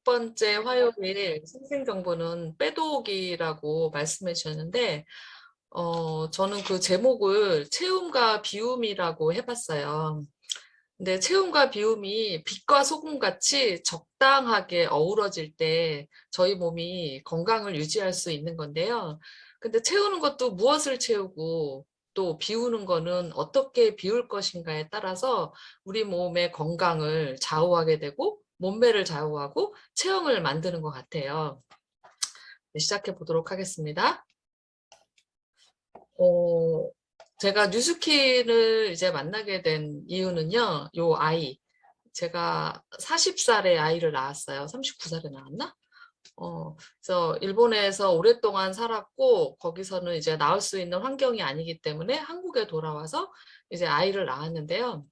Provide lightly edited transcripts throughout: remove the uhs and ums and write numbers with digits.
번째 화요일 생생정보는 빼도기라고 말씀해 주셨는데, 저는 그 제목을 채움과 비움이라고 해봤어요. 근데 채움과 비움이 빛과 소금 같이 적당하게 어우러질 때 저희 몸이 건강을 유지할 수 있는 건데요. 근데 채우는 것도 무엇을 채우고 또 비우는 거는 어떻게 비울 것인가에 따라서 우리 몸의 건강을 좌우하게 되고 몸매를 좌우하고 체형을 만드는 것 같아요. 네, 시작해 보도록 하겠습니다. 어, 제가 뉴스킨을 이제 만나게 된 이유는요, 요 아이. 제가 40살에 아이를 낳았어요. 39살에 낳았나? 그래서 일본에서 오랫동안 살았고, 거기서는 이제 낳을 수 있는 환경이 아니기 때문에 한국에 돌아와서 이제 아이를 낳았는데요.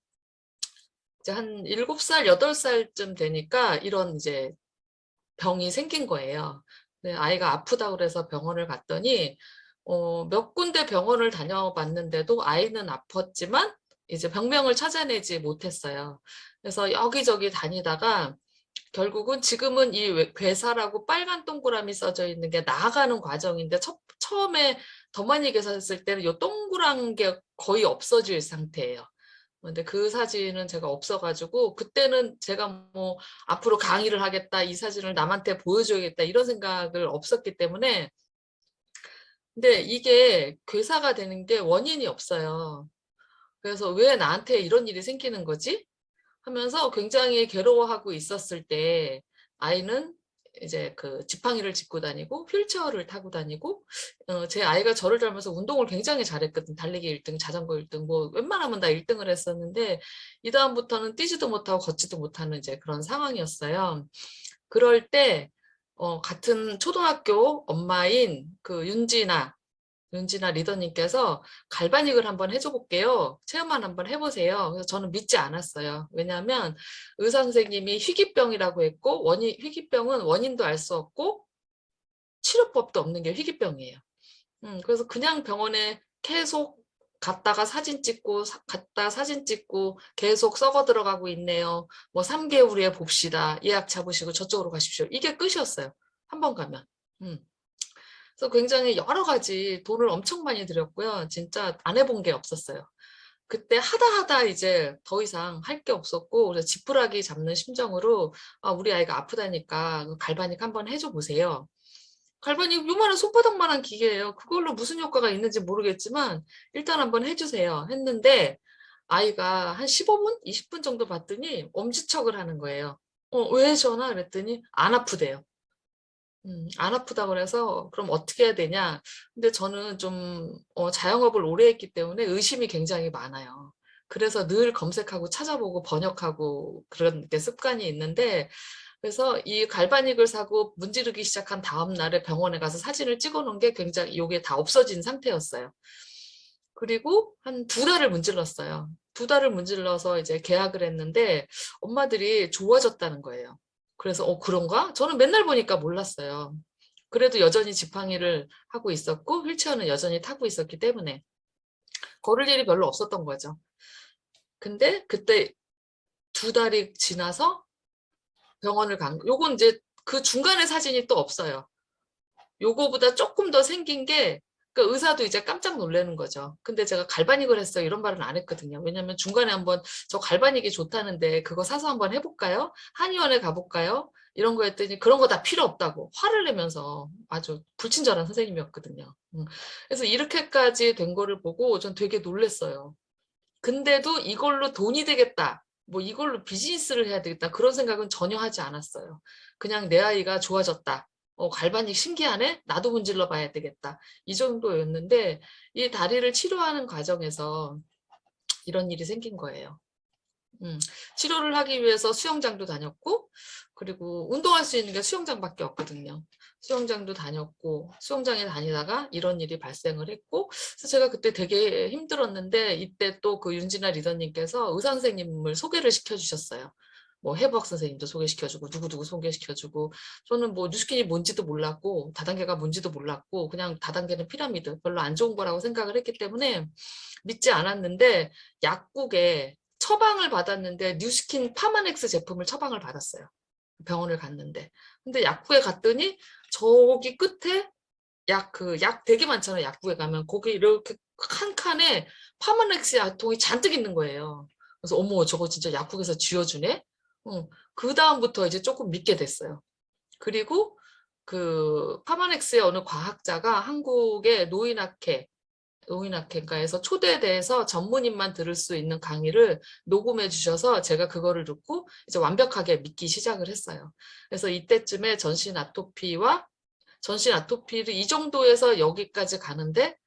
이제 한 7살, 8살쯤 되니까 이런 이제 병이 생긴 거예요. 아이가 아프다고 그래서 병원을 갔더니, 몇 군데 병원을 다녀봤는데도 아이는 아팠지만 이제 병명을 찾아내지 못했어요. 그래서 여기저기 다니다가 결국은 지금은 이 괴사라고 빨간 동그라미 써져 있는 게 나아가는 과정인데 처음에 더 많이 괴사했을 때는 이 동그란 게 거의 없어질 상태예요. 근데 그 사진은 제가 없어가지고 그때는 제가 뭐 앞으로 강의를 하겠다, 이 사진을 남한테 보여줘야겠다 이런 생각을 없었기 때문에. 근데 이게 괴사가 되는 게 원인이 없어요. 그래서 왜 나한테 이런 일이 생기는 거지? 하면서 굉장히 괴로워하고 있었을 때 아이는 이제 그 지팡이를 짚고 다니고 휠체어를 타고 다니고, 제 아이가 저를 닮아서 운동을 굉장히 잘했거든. 달리기 1등, 자전거 1등, 뭐 웬만하면 다 1등을 했었는데 이 다음부터는 뛰지도 못하고 걷지도 못하는 이제 그런 상황이었어요. 그럴 때 같은 초등학교 엄마인 그 윤진아 리더님께서 갈바닉을 한번 해줘 볼게요. 체험만 한번 해보세요. 그래서 저는 믿지 않았어요. 왜냐하면 의사 선생님이 희귀병이라고 했고, 희귀병은 원인도 알 수 없고 치료법도 없는 게 희귀병이에요. 그래서 그냥 병원에 계속 갔다가 사진 찍고 갔다 사진 찍고 계속 썩어 들어가고 있네요. 뭐 3개월 후에 봅시다. 예약 잡으시고 저쪽으로 가십시오. 이게 끝이었어요. 한 번 가면. 음. 그래서 굉장히 여러 가지 돈을 엄청 많이 들였고요. 진짜 안 해본 게 없었어요. 그때 하다 이제 더 이상 할 게 없었고, 그래서 지푸라기 잡는 심정으로, 우리 아이가 아프다니까 갈바닉 한번 해줘 보세요. 갈바닉 요만한 손바닥만한 기계예요. 그걸로 무슨 효과가 있는지 모르겠지만 일단 한번 해주세요. 했는데 아이가 한 15분, 20분 정도 봤더니 엄지척을 하는 거예요. 왜 전화? 그랬더니 안 아프대요. 안 아프다 그래서 그럼 어떻게 해야 되냐? 근데 저는 좀 자영업을 오래 했기 때문에 의심이 굉장히 많아요. 그래서 늘 검색하고 찾아보고 번역하고 그런 게 습관이 있는데, 그래서 이 갈바닉을 사고 문지르기 시작한 다음 날에 병원에 가서 사진을 찍어 놓은 게 굉장히 이게 다 없어진 상태였어요. 그리고 한 2달을 문질렀어요. 2달을 문질러서 이제 계약을 했는데 엄마들이 좋아졌다는 거예요. 그래서 그런가? 저는 맨날 보니까 몰랐어요. 그래도 여전히 지팡이를 하고 있었고 휠체어는 여전히 타고 있었기 때문에 걸을 일이 별로 없었던 거죠. 근데 그때 2달이 지나서 병원을 요건 이제 그 중간에 사진이 또 없어요. 요거보다 조금 더 생긴 게, 그 의사도 이제 깜짝 놀라는 거죠. 근데 제가 갈바닉을 했어요. 이런 말은 안 했거든요. 왜냐면 중간에 한번 저 갈바닉이 좋다는데 그거 사서 한번 해볼까요? 한의원에 가볼까요? 이런 거 했더니 그런 거 다 필요 없다고 화를 내면서 아주 불친절한 선생님이었거든요. 그래서 이렇게까지 된 거를 보고 전 되게 놀랐어요. 근데도 이걸로 돈이 되겠다, 뭐 이걸로 비즈니스를 해야 되겠다, 그런 생각은 전혀 하지 않았어요. 그냥 내 아이가 좋아졌다. 갈바닉 신기하네? 나도 문질러 봐야 되겠다. 이 정도였는데 이 다리를 치료하는 과정에서 이런 일이 생긴 거예요. 치료를 하기 위해서 수영장도 다녔고, 그리고 운동할 수 있는 게 수영장밖에 없거든요. 수영장도 다녔고, 수영장에 다니다가 이런 일이 발생을 했고, 그래서 제가 그때 되게 힘들었는데, 이때 또 그 윤진아 리더님께서 의사 선생님을 소개를 시켜주셨어요. 뭐 해부학 선생님도 소개시켜주고 누구누구 소개시켜주고, 저는 뭐 뉴스킨이 뭔지도 몰랐고 다단계가 뭔지도 몰랐고 그냥 다단계는 피라미드 별로 안 좋은 거라고 생각을 했기 때문에 믿지 않았는데, 약국에 처방을 받았는데 뉴스킨 파마넥스 제품을 처방을 받았어요. 병원을 갔는데. 근데 약국에 갔더니 저기 끝에 약 되게 많잖아요. 약국에 가면 거기 이렇게 한 칸에 파마넥스 약통이 잔뜩 있는 거예요. 그래서 어머 저거 진짜 약국에서 쥐어주네. 그 다음부터 이제 조금 믿게 됐어요. 그리고 그 파마넥스의 어느 과학자가 한국의 노인학회가에서 초대돼서 전문인만 들을 수 있는 강의를 녹음해 주셔서 제가 그거를 듣고 이제 완벽하게 믿기 시작을 했어요. 그래서 이때쯤에 전신 아토피를 이 정도에서 여기까지 가는데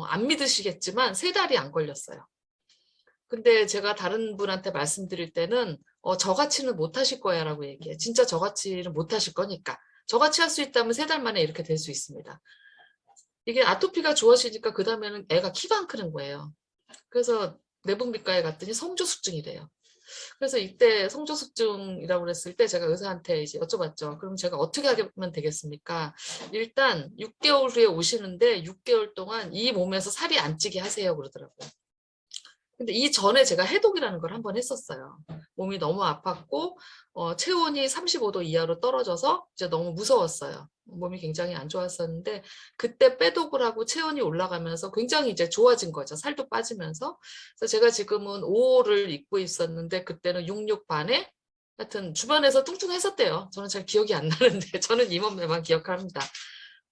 안 믿으시겠지만 3달이 안 걸렸어요. 근데 제가 다른 분한테 말씀드릴 때는 저같이는 못하실 거야 라고 얘기해요. 진짜 저같이는 못하실 거니까. 저같이 할 수 있다면 3달 만에 이렇게 될 수 있습니다. 이게 아토피가 좋아지니까 그 다음에는 애가 키가 안 크는 거예요. 그래서 내분비과에 갔더니 성조숙증이래요. 그래서 이때 성조숙증이라고 그랬을 때 제가 의사한테 이제 여쭤봤죠. 그럼 제가 어떻게 하면 되겠습니까? 일단 6개월 후에 오시는데 6개월 동안 이 몸에서 살이 안 찌게 하세요 그러더라고요. 근데 이전에 제가 해독이라는 걸 한번 했었어요. 몸이 너무 아팠고 체온이 35도 이하로 떨어져서 이제 너무 무서웠어요. 몸이 굉장히 안 좋았었는데 그때 빼독을 하고 체온이 올라가면서 굉장히 이제 좋아진 거죠. 살도 빠지면서. 그래서 제가 지금은 5호를 입고 있었는데 그때는 66 반에 하여튼 주변에서 뚱뚱했었대요. 저는 잘 기억이 안 나는데 저는 이 몸매만 기억합니다.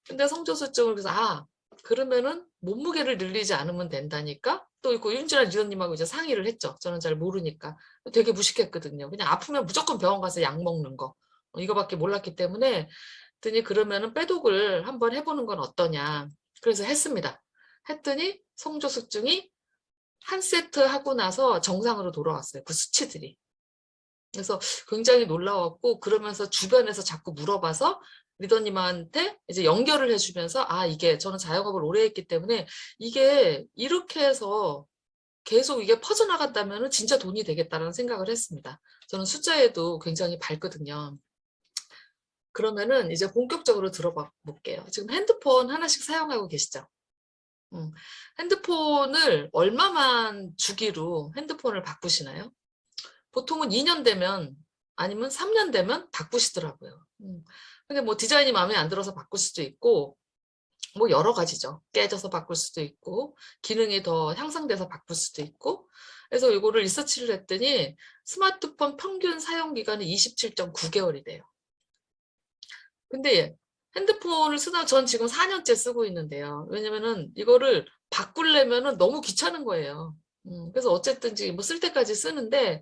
근데 성조수증을 그래서 그러면은 몸무게를 늘리지 않으면 된다니까? 또 있고 윤진아 리더님하고 이제 상의를 했죠. 저는 잘 모르니까. 되게 무식했거든요. 그냥 아프면 무조건 병원 가서 약 먹는 거. 이거밖에 몰랐기 때문에 했더니 그러면은 빼독을 한번 해보는 건 어떠냐. 그래서 했습니다. 했더니 성조숙증이 한 세트 하고 나서 정상으로 돌아왔어요. 그 수치들이. 그래서 굉장히 놀라웠고 그러면서 주변에서 자꾸 물어봐서 리더님한테 이제 연결을 해주면서 이게 저는 자영업을 오래 했기 때문에 이게 이렇게 해서 계속 이게 퍼져나간다면 진짜 돈이 되겠다는 생각을 했습니다. 저는 숫자에도 굉장히 밝거든요. 그러면은 이제 본격적으로 들어봐 볼게요. 지금 핸드폰 하나씩 사용하고 계시죠? 핸드폰을 얼마만 주기로 핸드폰을 바꾸시나요? 보통은 2년 되면 아니면 3년 되면 바꾸시더라고요. 근데 뭐 디자인이 마음에 안 들어서 바꿀 수도 있고 뭐 여러 가지죠. 깨져서 바꿀 수도 있고 기능이 더 향상돼서 바꿀 수도 있고 그래서 이거를 리서치를 했더니 스마트폰 평균 사용 기간이 27.9개월이래요. 근데 핸드폰을 쓰다 전 지금 4년째 쓰고 있는데요. 왜냐면은 이거를 바꾸려면은 너무 귀찮은 거예요. 그래서 어쨌든지 뭐 쓸 때까지 쓰는데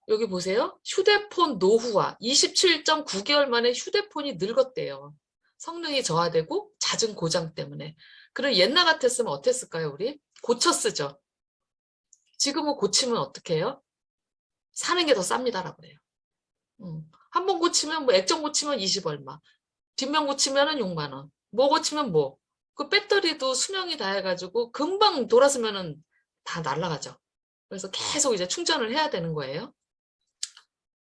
여기 보세요. 휴대폰 노후화 27.9개월 만에 휴대폰이 늙었대요. 성능이 저하되고 잦은 고장 때문에. 그럼 옛날 같았으면 어땠을까요, 우리? 고쳐 쓰죠. 지금은 고치면 어떻게 해요? 사는 게 더 쌉니다라고 그래요. 한 번 고치면 뭐 액정 고치면 20 얼마. 뒷면 고치면은 6만 원. 뭐 고치면 뭐. 그 배터리도 수명이 다 해가지고 금방 돌았으면은 다 날아가죠. 그래서 계속 이제 충전을 해야 되는 거예요.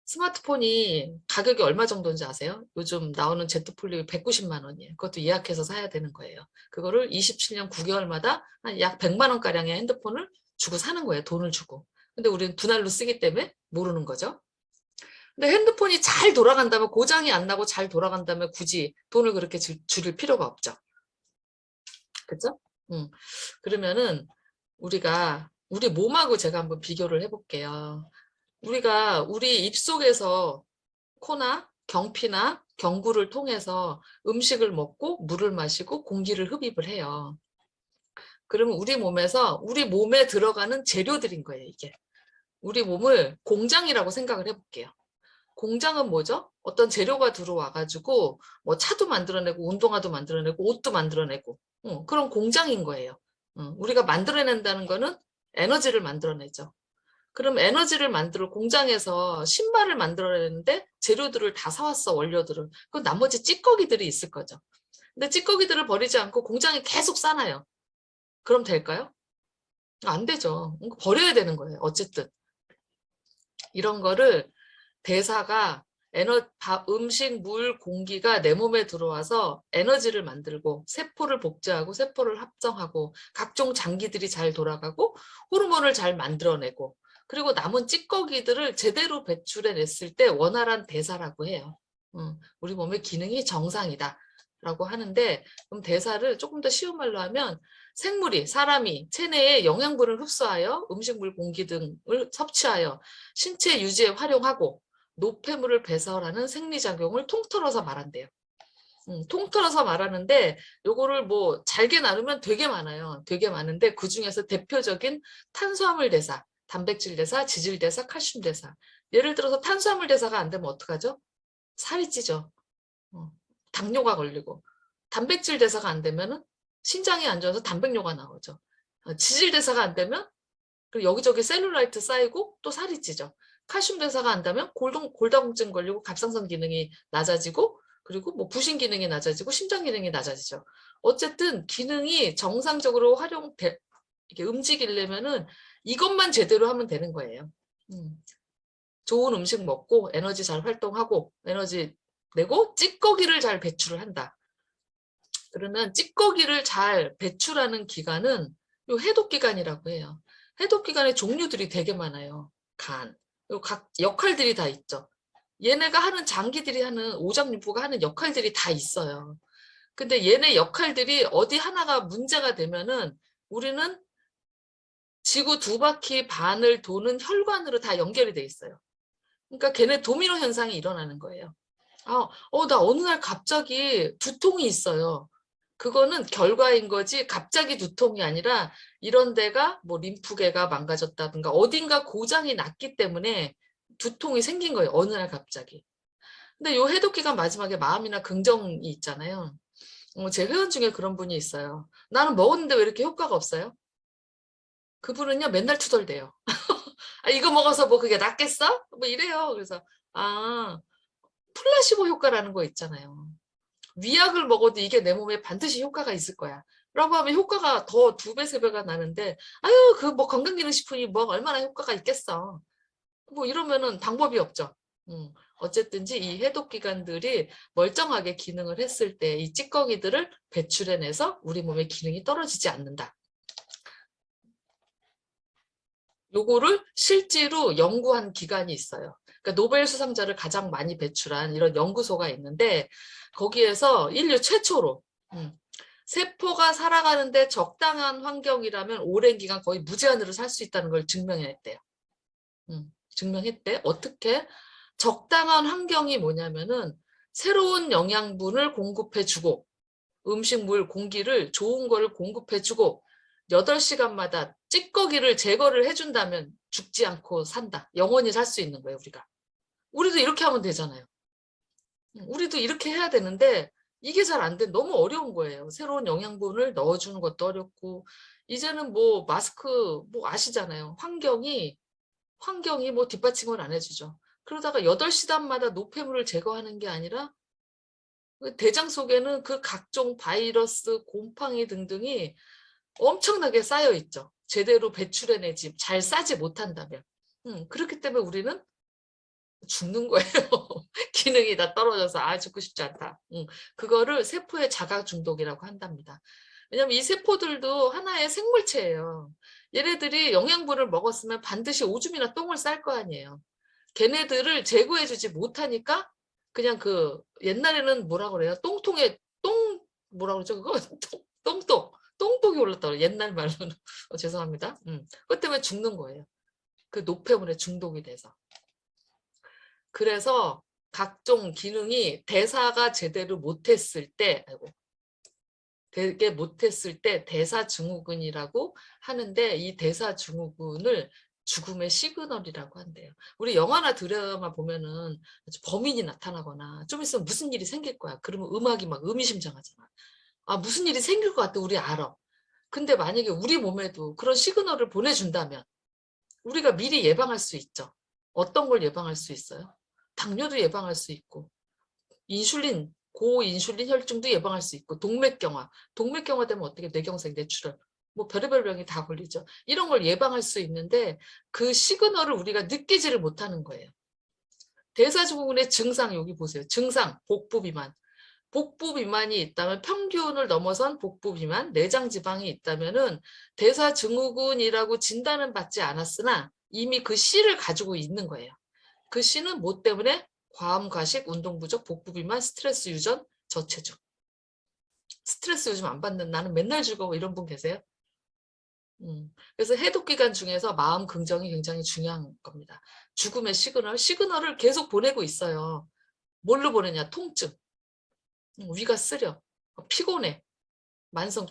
스마트폰이 가격이 얼마 정도인지 아세요? 요즘 나오는 Z 폴립이 190만 원이에요. 그것도 예약해서 사야 되는 거예요. 그거를 27년 9개월마다 한 약 100만 원가량의 핸드폰을 주고 사는 거예요. 돈을 주고. 근데 우리는 분할로 쓰기 때문에 모르는 거죠. 근데 핸드폰이 잘 돌아간다면 고장이 안 나고 잘 돌아간다면 굳이 돈을 그렇게 줄일 필요가 없죠. 그죠? 그러면은 우리 몸하고 제가 한번 비교를 해볼게요. 우리 입속에서 코나 경피나 경구를 통해서 음식을 먹고 물을 마시고 공기를 흡입을 해요. 그러면 우리 몸에 들어가는 재료들인 거예요, 이게. 우리 몸을 공장이라고 생각을 해볼게요. 공장은 뭐죠? 어떤 재료가 들어와가지고 뭐 차도 만들어내고 운동화도 만들어내고 옷도 만들어내고 그런 공장인 거예요. 우리가 만들어낸다는 거는 에너지를 만들어내죠. 그럼 에너지를 만들어 공장에서 신발을 만들어내는데 재료들을 다 사왔어, 원료들을. 그럼 나머지 찌꺼기들이 있을 거죠. 근데 찌꺼기들을 버리지 않고 공장에 계속 싸놔요. 그럼 될까요? 안 되죠. 버려야 되는 거예요. 어쨌든. 이런 거를 대사가 음식, 물, 공기가 내 몸에 들어와서 에너지를 만들고 세포를 복제하고 세포를 합성하고 각종 장기들이 잘 돌아가고 호르몬을 잘 만들어내고 그리고 남은 찌꺼기들을 제대로 배출해냈을 때 원활한 대사라고 해요. 우리 몸의 기능이 정상이다 라고 하는데, 그럼 대사를 조금 더 쉬운 말로 하면 생물이, 사람이 체내에 영양분을 흡수하여 음식물, 공기 등을 섭취하여 신체 유지에 활용하고 노폐물을 배설하는 생리작용을 통틀어서 말한대요. 통틀어서 말하는데 요거를 뭐 잘게 나누면 되게 많아요. 되게 많은데 그중에서 대표적인 탄수화물 대사, 단백질 대사, 지질 대사, 칼슘 대사. 예를 들어서 탄수화물 대사가 안 되면 어떡하죠? 살이 찌죠. 당뇨가 걸리고. 단백질 대사가 안 되면은 신장이 안 좋아서 단백뇨가 나오죠. 지질 대사가 안 되면 여기저기 셀룰라이트 쌓이고 또 살이 찌죠. 칼슘 대사가 안 되면 골다공증 걸리고 갑상선 기능이 낮아지고, 그리고 뭐 부신 기능이 낮아지고 심장 기능이 낮아지죠. 어쨌든 기능이 정상적으로 이렇게 움직이려면은 이것만 제대로 하면 되는 거예요. 좋은 음식 먹고 에너지 잘 활동하고 에너지 내고 찌꺼기를 잘 배출을 한다. 그러면 찌꺼기를 잘 배출하는 기관은 요 해독기관이라고 해요. 해독기관의 종류들이 되게 많아요. 간, 각 역할들이 다 있죠. 얘네가 하는 장기들이 하는 오장육부가 하는 역할들이 다 있어요. 근데 얘네 역할들이 어디 하나가 문제가 되면은 우리는 지구 2바퀴 반을 도는 혈관으로 다 연결이 돼 있어요. 그러니까 걔네 도미노 현상이 일어나는 거예요. 나 어느 날 갑자기 두통이 있어요. 그거는 결과인 거지 갑자기 두통이 아니라 이런 데가 뭐 림프계가 망가졌다든가 어딘가 고장이 났기 때문에 두통이 생긴 거예요. 어느 날 갑자기. 근데 요 해독기간 마지막에 마음이나 긍정이 있잖아요. 제 회원 중에 그런 분이 있어요. 나는 먹었는데 왜 이렇게 효과가 없어요? 그분은요 맨날 투덜대요. 이거 먹어서 뭐 그게 낫겠어? 뭐 이래요. 그래서 플라시보 효과라는 거 있잖아요. 위약을 먹어도 이게 내 몸에 반드시 효과가 있을 거야 라고 하면 효과가 더 2배, 3배가 나는데 그 뭐 건강기능식품이 뭐 얼마나 효과가 있겠어. 뭐 이러면은 방법이 없죠. 어쨌든지 이 해독기관들이 멀쩡하게 기능을 했을 때 이 찌꺼기들을 배출해내서 우리 몸의 기능이 떨어지지 않는다. 요거를 실제로 연구한 기관이 있어요. 그러니까 노벨 수상자를 가장 많이 배출한 이런 연구소가 있는데 거기에서 인류 최초로 세포가 살아가는데 적당한 환경이라면 오랜 기간 거의 무제한으로 살 수 있다는 걸 증명했대요. 증명했대. 어떻게? 적당한 환경이 뭐냐면은 새로운 영양분을 공급해주고 음식물, 공기를 좋은 거를 공급해주고 8시간마다 찌꺼기를 제거를 해준다면 죽지 않고 산다. 영원히 살 수 있는 거예요, 우리가. 우리도 이렇게 하면 되잖아요. 우리도 이렇게 해야 되는데 이게 잘 안 돼. 너무 어려운 거예요. 새로운 영양분을 넣어주는 것도 어렵고 이제는 뭐 마스크 뭐 아시잖아요. 환경이 뭐 뒷받침을 안 해주죠. 그러다가 8시간마다 노폐물을 제거하는 게 아니라 대장 속에는 그 각종 바이러스, 곰팡이 등등이 엄청나게 쌓여 있죠. 제대로 배출해내지 잘 싸지 못한다면. 그렇기 때문에 우리는 죽는 거예요. 기능이 다 떨어져서 죽고 싶지 않다. 그거를 세포의 자가 중독이라고 한답니다. 왜냐하면 이 세포들도 하나의 생물체예요. 얘네들이 영양분을 먹었으면 반드시 오줌이나 똥을 쌀 거 아니에요. 걔네들을 제거해주지 못하니까 그냥 옛날에는 뭐라 그래요? 똥통에 뭐라 그러죠? 그거 똥독이 올랐다고 옛날 말로는 죄송합니다. 그것 때문에 죽는 거예요. 그 노폐물에 중독이 돼서. 그래서 각종 기능이 대사가 제대로 못했을 때 되게 못했을 때 대사증후군이라고 하는데 이 대사증후군을 죽음의 시그널이라고 한대요. 우리 영화나 드라마 보면은 범인이 나타나거나 좀 있으면 무슨 일이 생길 거야. 그러면 음악이 막 의미심장하잖아. 무슨 일이 생길 것 같아. 우리 알아. 근데 만약에 우리 몸에도 그런 시그널을 보내준다면 우리가 미리 예방할 수 있죠. 어떤 걸 예방할 수 있어요? 당뇨도 예방할 수 있고 고인슐린 혈중도 예방할 수 있고 동맥경화 되면 어떻게 뇌경색, 뇌출혈 뭐 별의별 병이 다 걸리죠. 이런 걸 예방할 수 있는데 그 시그널을 우리가 느끼지를 못하는 거예요. 대사증후군의 증상 여기 보세요. 증상 복부 비만. 복부 비만이 있다면 평균을 넘어선 복부 비만, 내장 지방이 있다면은 대사증후군이라고 진단은 받지 않았으나 이미 그 C를 가지고 있는 거예요. 그 C는 뭐 때문에? 과음, 과식, 운동 부족, 복부 비만, 스트레스 유전, 저체중. 스트레스 요즘 안 받는 나는 맨날 즐거워 이런 분 계세요? 그래서 해독 기간 중에서 마음 긍정이 굉장히 중요한 겁니다. 죽음의 시그널을 계속 보내고 있어요. 뭘로 보내냐? 통증, 위가 쓰려, 피곤해,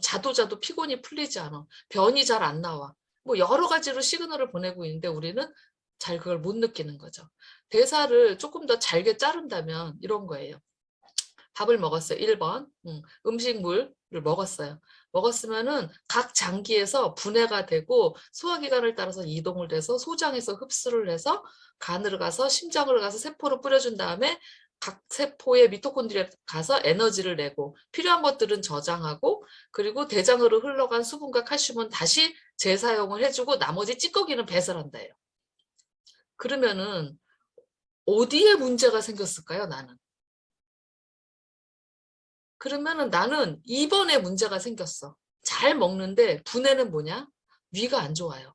자도 피곤이 풀리지 않아, 변이 잘 안 나와. 뭐 여러 가지로 시그널을 보내고 있는데 우리는 잘 그걸 못 느끼는 거죠. 대사를 조금 더 잘게 자른다면 이런 거예요. 밥을 먹었어요. 1번. 음식물을 먹었어요. 먹었으면은 각 장기에서 분해가 되고 소화기관을 따라서 이동을 돼서 소장에서 흡수를 해서 간으로 가서 심장으로 가서 세포로 뿌려준 다음에 각 세포의 미토콘드리아에 가서 에너지를 내고 필요한 것들은 저장하고 그리고 대장으로 흘러간 수분과 칼슘은 다시 재사용을 해주고 나머지 찌꺼기는 배설한다예요. 그러면은 어디에 문제가 생겼을까요, 나는? 그러면은 나는 2번에 문제가 생겼어. 잘 먹는데 분해는 뭐냐? 위가 안 좋아요.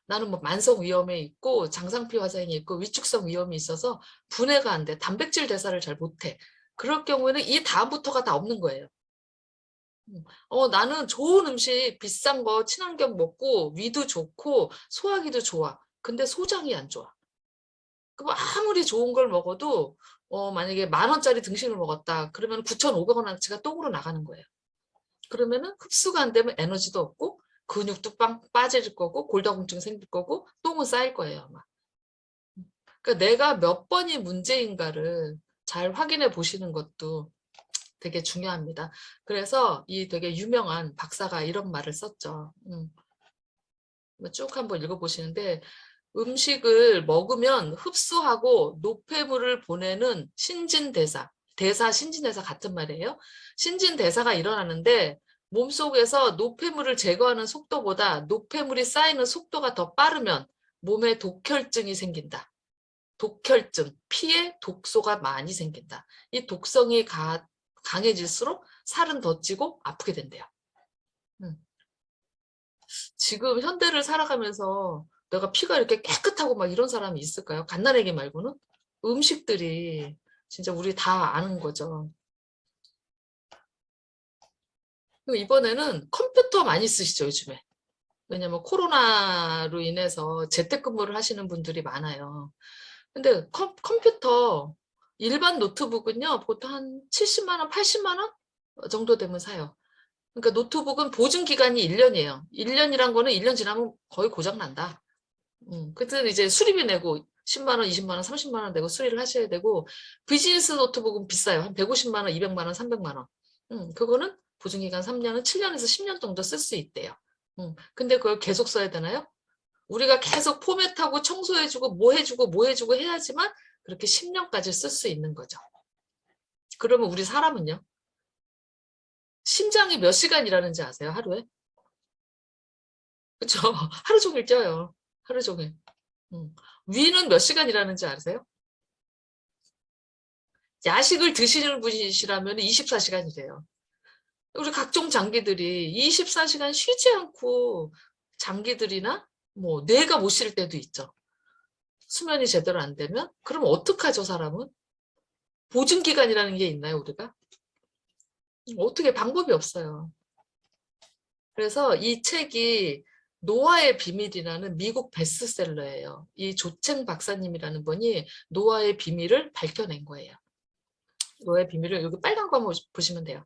나는 뭐 만성 위염에 있고 장상피 화상이 있고 위축성 위염이 있어서 분해가 안 돼. 단백질 대사를 잘 못해. 그럴 경우에는 이 다음부터가 다 없는 거예요. 나는 좋은 음식 비싼 거 친환경 먹고 위도 좋고 소화기도 좋아. 근데 소장이 안 좋아. 그럼 아무리 좋은 걸 먹어도 만약에 10,000원짜리 등심을 먹었다. 그러면 9,500원어치가 똥으로 나가는 거예요. 그러면은 흡수가 안 되면 에너지도 없고 근육도 빵 빠질 거고 골다공증 생길 거고 똥은 쌓일 거예요 아마. 그러니까 내가 몇 번이 문제인가를 잘 확인해 보시는 것도 되게 중요합니다. 그래서 이 되게 유명한 박사가 이런 말을 썼죠. 쭉 한번 읽어보시는데 음식을 먹으면 흡수하고 노폐물을 보내는 신진대사, 신진대사 같은 말이에요. 신진대사가 일어나는데 몸속에서 노폐물을 제거하는 속도보다 노폐물이 쌓이는 속도가 더 빠르면 몸에 독혈증이 생긴다. 독혈증, 피에 독소가 많이 생긴다. 이 독성이 강해질수록 살은 더 찌고 아프게 된대요. 지금 현대를 살아가면서 내가 피가 이렇게 깨끗하고 막 이런 사람이 있을까요? 갓난아기 말고는? 음식들이 진짜 우리 다 아는 거죠. 이번에는 컴퓨터 많이 쓰시죠, 요즘에. 왜냐면 코로나로 인해서 재택근무를 하시는 분들이 많아요. 근데 컴퓨터 일반 노트북은요, 보통 한 70만 원, 80만 원 정도 되면 사요. 그러니까 노트북은 보증 기간이 1년이에요. 1년이란 거는 1년 지나면 거의 고장 난다. 그때는 이제 수리비 내고 10만 원, 20만 원, 30만 원 내고 수리를 하셔야 되고 비즈니스 노트북은 비싸요. 한 150만 원, 200만 원, 300만 원. 그거는 보증기간 3년은 7년에서 10년 정도 쓸 수 있대요. 근데 그걸 계속 써야 되나요? 우리가 계속 포맷하고 청소해주고 뭐 해주고 뭐 해주고 해야지만 그렇게 10년까지 쓸 수 있는 거죠. 그러면 우리 사람은요? 심장이 몇 시간 일하는지 아세요? 하루에? 그렇죠? 하루 종일 뛰어요. 하루 종일. 위는 몇 시간 일하는지 아세요? 야식을 드시는 분이시라면 24시간이래요. 우리 각종 장기들이 24시간 쉬지 않고 장기들이나 뭐 뇌가 못 쉴 때도 있죠. 수면이 제대로 안 되면 그럼 어떡하죠, 사람은? 보증기간이라는 게 있나요, 우리가? 어떻게 방법이 없어요. 그래서 이 책이 노화의 비밀이라는 미국 베스트셀러예요. 이 조첸 박사님이라는 분이 노화의 비밀을 밝혀낸 거예요. 노화의 비밀을 여기 빨간 거 한번 보시면 돼요.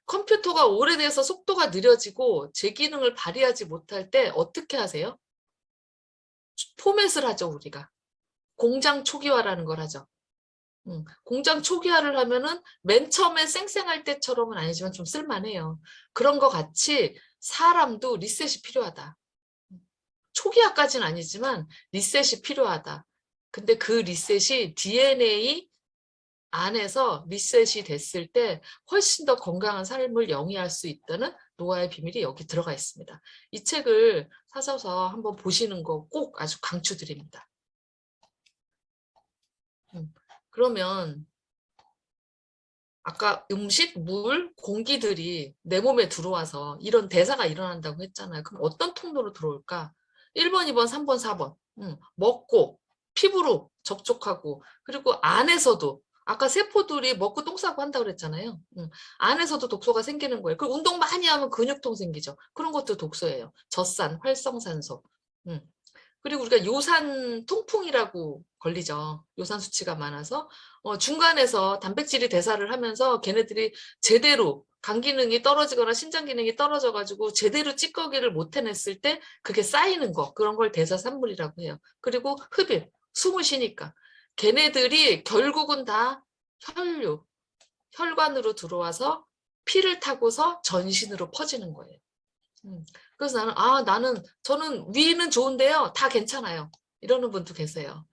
컴퓨터가 오래돼서 속도가 느려지고 제 기능을 발휘하지 못할 때 어떻게 하세요? 포맷을 하죠, 우리가. 공장 초기화라는 걸 하죠. 공장 초기화를 하면은 맨 처음에 쌩쌩할 때처럼은 아니지만 좀 쓸만해요. 그런 거 같이 사람도 리셋이 필요하다. 초기화까지는 아니지만 리셋이 필요하다. 근데 그 리셋이 DNA 안에서 리셋이 됐을 때 훨씬 더 건강한 삶을 영위할 수 있다는 노화의 비밀이 여기 들어가 있습니다. 이 책을 사셔서 한번 보시는 거 꼭 아주 강추드립니다. 그러면 아까 음식, 물, 공기들이 내 몸에 들어와서 이런 대사가 일어난다고 했잖아요. 그럼 어떤 통로로 들어올까? 1번, 2번, 3번, 4번. 먹고 피부로 접촉하고 그리고 안에서도 아까 세포들이 먹고 똥 싸고 한다고 그랬잖아요. 안에서도 독소가 생기는 거예요. 그리고 운동 많이 하면 근육통 생기죠. 그런 것도 독소예요. 젖산, 활성산소. 그리고 우리가 요산 통풍이라고 걸리죠. 요산 수치가 많아서 중간에서 단백질이 대사를 하면서 걔네들이 제대로 간 기능이 떨어지거나 신장 기능이 떨어져가지고 제대로 찌꺼기를 못 해냈을 때 그게 쌓이는 거, 그런 걸 대사산물이라고 해요. 그리고 흡입, 숨을 쉬니까 걔네들이 결국은 다 혈관으로 들어와서 피를 타고서 전신으로 퍼지는 거예요. 그래서 저는 위는 좋은데요. 다 괜찮아요. 이러는 분도 계세요.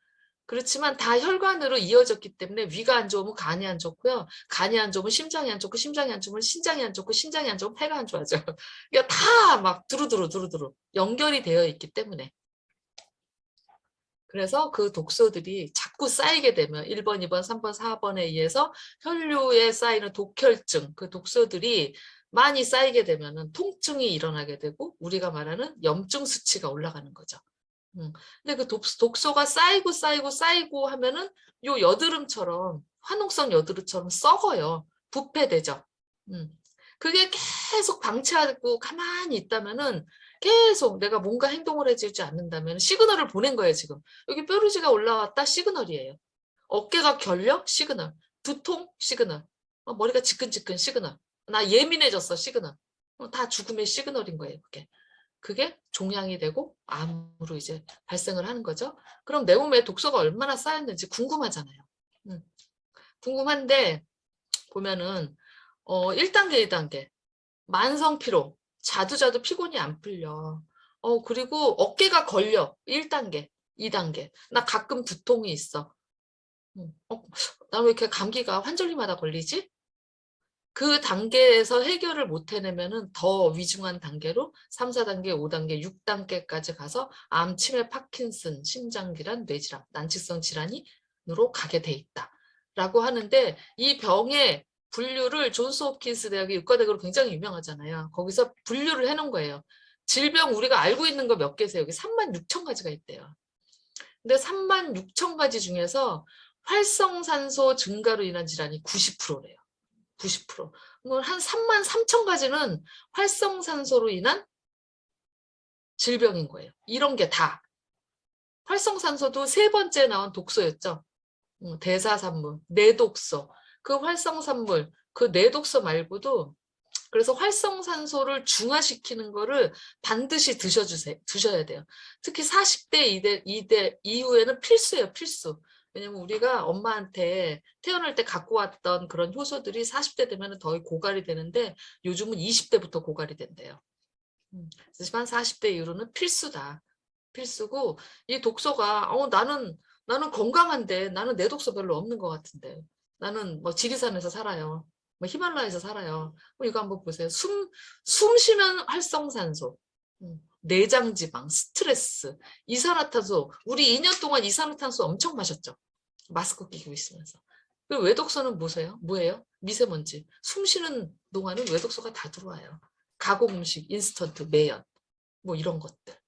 그렇지만 다 혈관으로 이어졌기 때문에 위가 안 좋으면 간이 안 좋고요. 간이 안 좋으면 심장이 안 좋고 심장이 안 좋으면 신장이 안 좋고 신장이 안 좋으면 폐가 안 좋아져. 그러니까 다 막 두루두루 연결이 되어 있기 때문에. 그래서 그 독소들이 자꾸 쌓이게 되면 1번, 2번, 3번, 4번에 의해서 혈류에 쌓이는 독혈증, 그 독소들이 많이 쌓이게 되면 통증이 일어나게 되고 우리가 말하는 염증 수치가 올라가는 거죠. 근데 그 독소가 쌓이고 하면은 요 여드름처럼 화농성 여드름처럼 썩어요. 부패되죠. 그게 계속 방치하고 가만히 있다면은 계속 내가 뭔가 행동을 해주지 않는다면 시그널을 보낸 거예요. 지금 여기 뾰루지가 올라왔다, 시그널이에요. 어깨가 결려, 시그널. 두통, 시그널. 머리가 지끈지끈, 시그널. 나 예민해졌어, 시그널. 다 죽음의 시그널인 거예요. 그게 종양이 되고 암으로 이제 발생을 하는 거죠. 그럼 내 몸에 독소가 얼마나 쌓였는지 궁금하잖아요. 궁금한데 보면은 1단계, 2단계 만성 피로, 자주 피곤이 안 풀려. 그리고 어깨가 걸려. 1단계, 2단계. 나 가끔 두통이 있어. 나 왜 이렇게 감기가 환절기마다 걸리지? 그 단계에서 해결을 못 해내면은 더 위중한 단계로 3, 4단계, 5단계, 6단계까지 가서 암, 치매, 파킨슨, 심장질환, 뇌질환, 난치성 질환으로 가게 돼 있다. 라고 하는데 이 병의 분류를 존스 홉킨스 대학의 의과대학으로 굉장히 유명하잖아요. 거기서 분류를 해놓은 거예요. 질병 우리가 알고 있는 거 몇 개세요? 여기 36,000가지가 있대요. 근데 36,000가지 중에서 활성산소 증가로 인한 질환이 90%래요. 90%. 한 33,000가지는 활성산소로 인한 질병인 거예요. 이런 게 다. 활성산소도 세 번째 나온 독소였죠. 대사산물, 내독소. 그 활성산물, 그 내독소 말고도 그래서 활성산소를 중화시키는 거를 반드시 드셔야 돼요. 특히 40대 이후에는 필수예요, 필수. 왜냐면 우리가 엄마한테 태어날 때 갖고 왔던 그런 효소들이 40대 되면 더 고갈이 되는데 요즘은 20대부터 고갈이 된대요. 하지만 40대 이후로는 필수다. 필수고 이 독소가 나는 건강한데 나는 내 독소 별로 없는 것 같은데 나는 뭐 지리산에서 살아요. 뭐 히말라야에서 살아요. 이거 한번 보세요. 숨 쉬면 활성산소, 내장지방, 스트레스, 이산화탄소. 우리 2년 동안 이산화탄소 엄청 마셨죠. 마스크 끼고 있으면서. 그 외독소는 뭐예요? 미세먼지. 숨 쉬는 동안은 외독소가 다 들어와요. 가공 음식, 인스턴트, 매연, 뭐 이런 것들.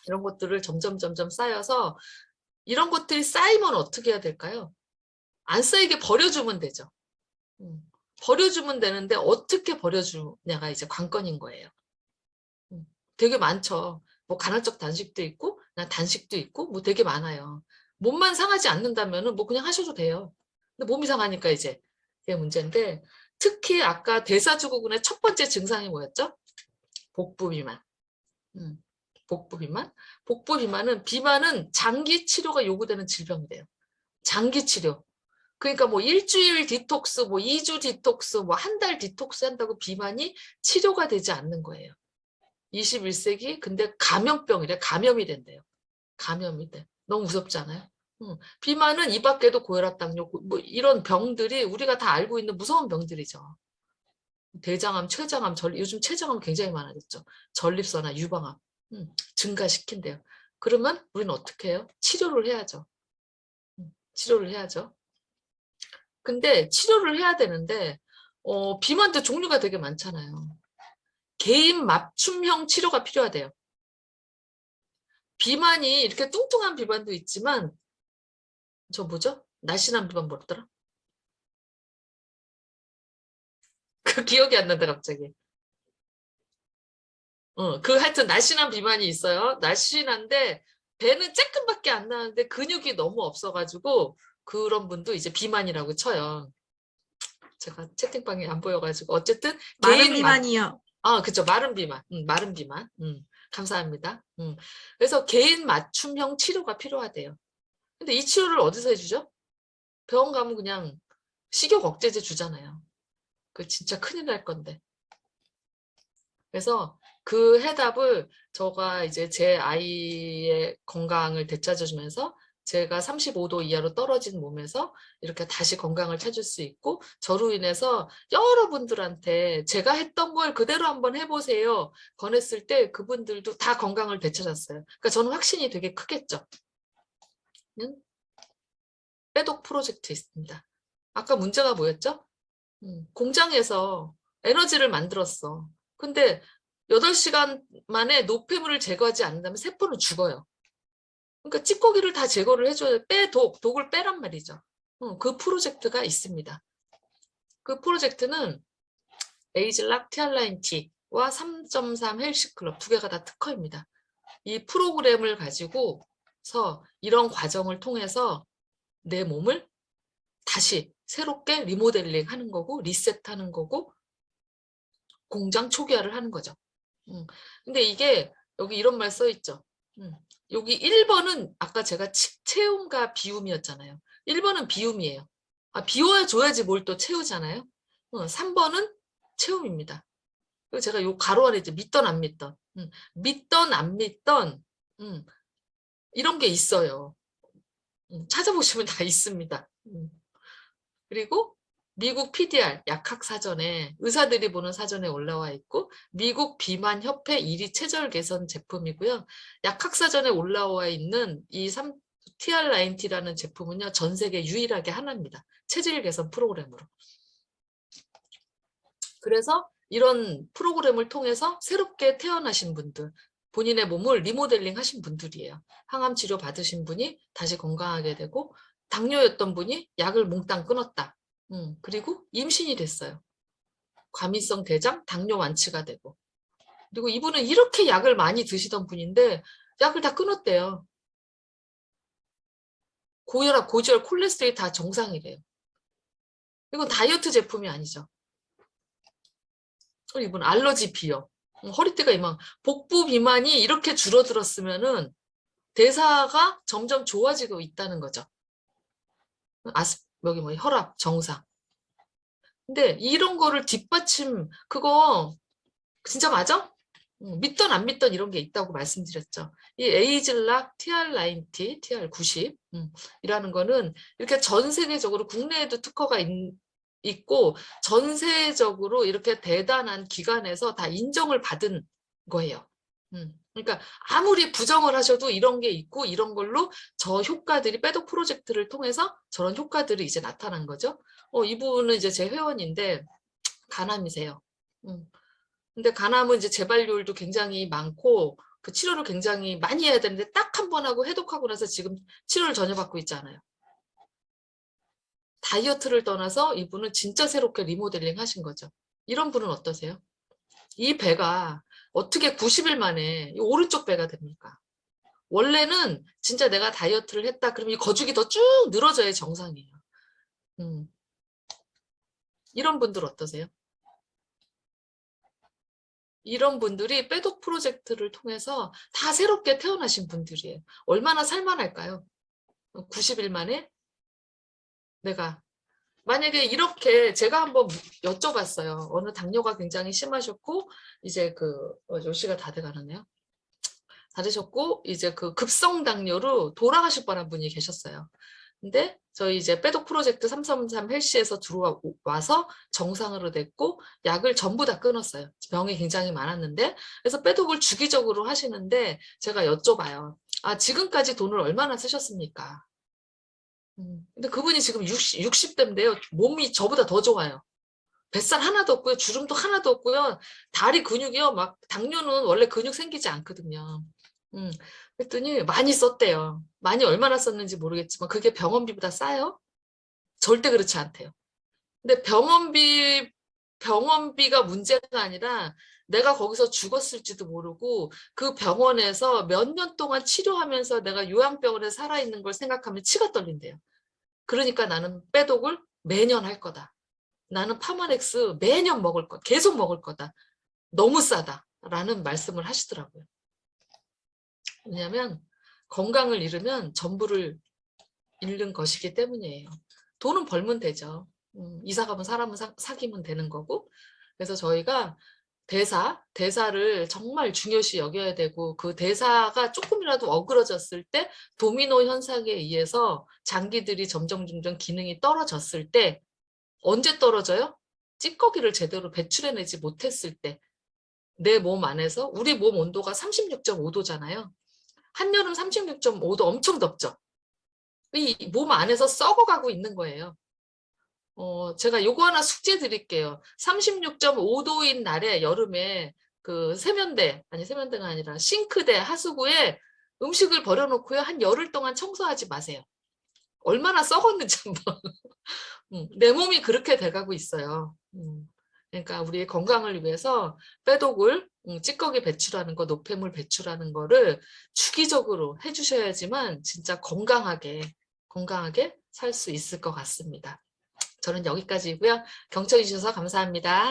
이런 것들을 점점 쌓여서 이런 것들이 쌓이면 어떻게 해야 될까요? 안 쌓이게 버려주면 되죠. 버려주면 되는데 어떻게 버려주냐가 이제 관건인 거예요. 되게 많죠. 뭐 간헐적 단식도 있고 단식도 있고 뭐 되게 많아요. 몸만 상하지 않는다면은 뭐 그냥 하셔도 돼요. 근데 몸이 상하니까 이제 그게 문제인데 특히 아까 대사증후군의 첫 번째 증상이 뭐였죠? 복부 비만. 복부 비만? 복부 비만은 장기 치료가 요구되는 질병이래요. 장기 치료. 그러니까 뭐 일주일 디톡스, 뭐 2주 디톡스, 뭐 한 달 디톡스 한다고 비만이 치료가 되지 않는 거예요. 21세기 근데 감염병이래. 감염이 된대요. 감염이 돼. 너무 무섭지 않아요? 비만은 이 밖에도 고혈압, 당뇨, 뭐 이런 병들이 우리가 다 알고 있는 무서운 병들이죠. 대장암, 췌장암, 요즘 췌장암 굉장히 많아졌죠. 전립선암, 유방암 증가시킨대요. 그러면 우리는 어떻게 해요? 치료를 해야죠. 치료를 해야죠. 근데 치료를 해야 되는데 비만도 종류가 되게 많잖아요. 개인 맞춤형 치료가 필요하대요. 비만이 이렇게 뚱뚱한 비만도 있지만 저 뭐죠? 날씬한 비만 뭐였더라? 그 기억이 안 난다 갑자기. 그 하여튼 날씬한 비만이 있어요. 날씬한데 배는 쬐끔밖에 안 나는데 근육이 너무 없어가지고 그런 분도 이제 비만이라고 쳐요. 제가 채팅방에 안 보여가지고 어쨌든 마른 비만이요. 그쵸. 마른 비만. 마른 비만. 감사합니다. 그래서 개인 맞춤형 치료가 필요하대요. 근데 이 치료를 어디서 해주죠? 병원 가면 그냥 식욕 억제제 주잖아요. 그 진짜 큰일 날 건데. 그래서 그 해답을 제가 이제 제 아이의 건강을 되찾아주면서 제가 35도 이하로 떨어진 몸에서 이렇게 다시 건강을 찾을 수 있고 저로 인해서 여러분들한테 제가 했던 걸 그대로 한번 해보세요 권했을 때 그분들도 다 건강을 되찾았어요. 그러니까 저는 확신이 되게 크겠죠. 빼독 프로젝트 있습니다. 아까 문제가 뭐였죠? 공장에서 에너지를 만들었어. 근데 8시간 만에 노폐물을 제거하지 않는다면 세포는 죽어요. 그러니까 찌꺼기를 다 제거를 해줘야 독을 빼란 말이죠. 그 프로젝트가 있습니다. 그 프로젝트는 에이즐락 티알라인티와 3.3 헬스클럽 두 개가 다 특허입니다. 이 프로그램을 가지고서 이런 과정을 통해서 내 몸을 다시 새롭게 리모델링 하는 거고 리셋하는 거고 공장 초기화를 하는 거죠. 근데 이게 여기 이런 말 써 있죠. 여기 1번은 아까 제가 채움과 비움이었잖아요. 1번은 비움이에요. 비워줘야지 뭘 또 채우잖아요. 3번은 채움입니다. 그리고 제가 요 가로 안에 이제 믿던 안 믿던 믿던 안 믿던 이런 게 있어요. 찾아보시면 다 있습니다. 그리고 미국 PDR 약학사전에 의사들이 보는 사전에 올라와 있고 미국 비만협회 1위 체절 개선 제품이고요. 약학사전에 올라와 있는 이 TR90라는 제품은요. 전 세계 유일하게 하나입니다. 체질 개선 프로그램으로. 그래서 이런 프로그램을 통해서 새롭게 태어나신 분들, 본인의 몸을 리모델링 하신 분들이에요. 항암 치료 받으신 분이 다시 건강하게 되고 당뇨였던 분이 약을 몽땅 끊었다. 그리고 임신이 됐어요. 과민성 대장 당뇨 완치가 되고. 그리고 이분은 이렇게 약을 많이 드시던 분인데 약을 다 끊었대요. 고혈압, 고지혈, 콜레스테롤이 다 정상이래요. 이건 다이어트 제품이 아니죠. 이분 알러지 비염, 허리띠가 이만 복부 비만이 이렇게 줄어들었으면은 대사가 점점 좋아지고 있다는 거죠. 여기 뭐 혈압 정상. 근데 이런 거를 뒷받침 그거 진짜 맞아? 믿던 안 믿던 이런 게 있다고 말씀드렸죠. 이 에이즐락 TR90, TR90 이라는 거는 이렇게 전 세계적으로 국내에도 특허가 있고 전 세계적으로 이렇게 대단한 기관에서 다 인정을 받은 거예요. 그러니까 아무리 부정을 하셔도 이런 게 있고 이런 걸로 저 효과들이 빼독 프로젝트를 통해서 저런 효과들이 이제 나타난 거죠. 이분은 이제 제 회원인데 간암이세요. 근데 간암은 이제 재발률도 굉장히 많고 그 치료를 굉장히 많이 해야 되는데 딱 한 번 하고 해독하고 나서 지금 치료를 전혀 받고 있지 않아요. 다이어트를 떠나서 이분은 진짜 새롭게 리모델링 하신 거죠. 이런 분은 어떠세요? 이 배가 어떻게 90일 만에 이 오른쪽 배가 됩니까? 원래는 진짜 내가 다이어트를 했다 그러면 이 거죽이 더 쭉 늘어져야 정상이에요. 이런 분들 어떠세요? 이런 분들이 빼독 프로젝트를 통해서 다 새롭게 태어나신 분들이에요. 얼마나 살만할까요? 90일 만에 내가 만약에 이렇게 제가 한번 여쭤봤어요. 어느 당뇨가 굉장히 심하셨고 이제 요 시가 다 돼가는데요. 다 되셨고 이제 그 급성 당뇨로 돌아가실 뻔한 분이 계셨어요. 근데 저희 이제 빼독 프로젝트 333 헬시에서 들어와서 정상으로 됐고 약을 전부 다 끊었어요. 병이 굉장히 많았는데 그래서 빼독을 주기적으로 하시는데 제가 여쭤봐요. 지금까지 돈을 얼마나 쓰셨습니까? 근데 그분이 지금 60대인데요. 몸이 저보다 더 좋아요. 뱃살 하나도 없고요. 주름도 하나도 없고요. 다리 근육이요. 막 당뇨는 원래 근육 생기지 않거든요. 그랬더니 많이 썼대요. 많이 얼마나 썼는지 모르겠지만 그게 병원비보다 싸요? 절대 그렇지 않대요. 근데 병원비가 문제가 아니라 내가 거기서 죽었을지도 모르고 그 병원에서 몇 년 동안 치료하면서 내가 요양병원에 살아있는 걸 생각하면 치가 떨린대요. 그러니까 나는 빼독을 매년 할 거다. 나는 파마넥스 매년 먹을 거다. 계속 먹을 거다. 너무 싸다라는 말씀을 하시더라고요. 왜냐하면 건강을 잃으면 전부를 잃는 것이기 때문이에요. 돈은 벌면 되죠. 이사 가면 사람은 사귀면 되는 거고. 그래서 저희가 대사를 정말 중요시 여겨야 되고 그 대사가 조금이라도 어그러졌을 때 도미노 현상에 의해서 장기들이 점점 기능이 떨어졌을 때 언제 떨어져요? 찌꺼기를 제대로 배출해내지 못했을 때 내 몸 안에서 우리 몸 온도가 36.5도잖아요. 한여름 36.5도 엄청 덥죠. 이 몸 안에서 썩어가고 있는 거예요. 제가 요거 하나 숙제 드릴게요. 36.5도인 날에 여름에 그 세면대가 아니라 싱크대 하수구에 음식을 버려놓고요. 한 열흘 동안 청소하지 마세요. 얼마나 썩었는지 한번. 내 몸이 그렇게 돼가고 있어요. 그러니까 우리의 건강을 위해서 빼독을 찌꺼기 배출하는 거, 노폐물 배출하는 거를 주기적으로 해주셔야지만 진짜 건강하게 살 수 있을 것 같습니다. 저는 여기까지고요. 경청해 주셔서 감사합니다.